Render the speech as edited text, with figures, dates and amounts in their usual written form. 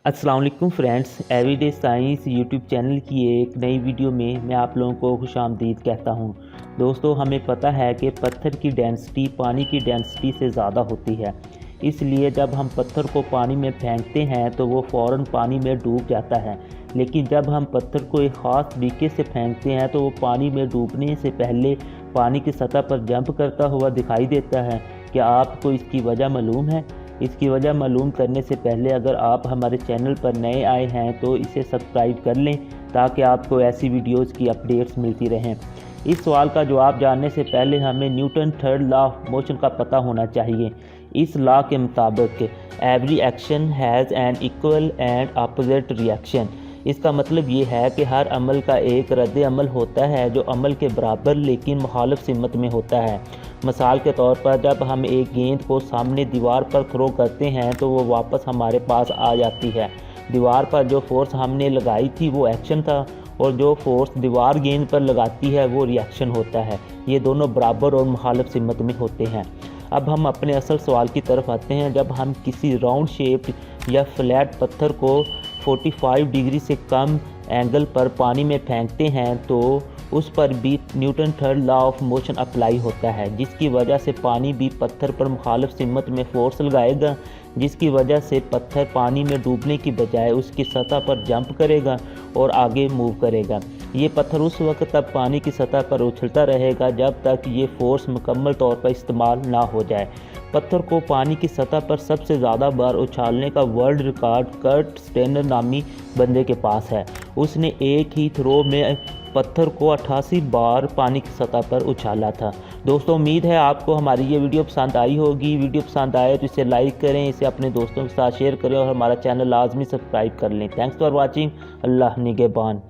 अस्सलाम वालेकुम friends, everyday science YouTube channel की एक नई वीडियो में मैं आप लोगों को खुशामदीद कहता हूं। दोस्तों, हमें पता है कि पत्थर की डेंसिटी पानी की डेंसिटी से ज़्यादा होती है, इसलिए जब हम पत्थर को पानी में फेंकते हैं तो वो फ़ौरन पानी में डूब जाता है। लेकिन जब हम पत्थर को एक ख़ास तरीके से फेंकते हैं तो वो पानी में डूबने से पहले पानी की सतह पर जंप करता हुआ दिखाई देता है। क्या आपको इसकी वजह मालूम है? इसकी वजह मालूम करने से पहले अगर आप हमारे चैनल पर नए आए हैं तो इसे सब्सक्राइब कर लें ताकि आपको ऐसी वीडियोस की अपडेट्स मिलती रहें। इस सवाल का जवाब जानने से पहले हमें Newton third law of motion का पता होना चाहिए। इस लॉ के मुताबिक every action has an equal and opposite reaction. इसका मतलब ये है कि हर अमल का एक रद्द अमल होता है जो अमल के बराबर लेकिन मुखालिफ सिमत में होता है। मिसाल के तौर पर जब हम एक गेंद को सामने दीवार पर थ्रो करते हैं तो वो वापस हमारे पास आ जाती है। दीवार पर जो फोर्स हमने लगाई थी वो एक्शन था और जो फोर्स दीवार गेंद पर लगाती है वो रिएक्शन होता है। ये दोनों बराबर और मुखालिफ सिमत में होते हैं। अब हम अपने असल सवाल की तरफ आते हैं। जब हम किसी राउंड शेप या फ्लैट पत्थर को 45 डिग्री से कम एंगल पर पानी में फेंकते हैं तो उस पर भी Newton third law of motion apply होता है, जिसकी वजह से पानी भी पत्थर पर मुखालिफ सिमत में फोर्स लगाएगा, जिसकी वजह से पत्थर पानी में डूबने की बजाय उसकी सतह पर जंप करेगा और आगे मूव करेगा। ये पत्थर उस वक्त तक पानी की सतह पर उछलता रहेगा जब तक ये फोर्स मुकम्मल तौर पर इस्तेमाल ना हो जाए। पत्थर को पानी की सतह पर सबसे ज़्यादा बार उछालने का वर्ल्ड रिकॉर्ड कर्ट स्टेनर नामी बंदे के पास है। उसने एक ही थ्रो में पत्थर को 88 बार पानी की सतह पर उछाला था। दोस्तों, उम्मीद है आपको हमारी ये वीडियो पसंद आई होगी। वीडियो पसंद आए तो इसे लाइक करें, इसे अपने दोस्तों के साथ शेयर करें और हमारा चैनल लाजमी सब्सक्राइब कर लें। Thanks for watching. अल्लाह निगहबान।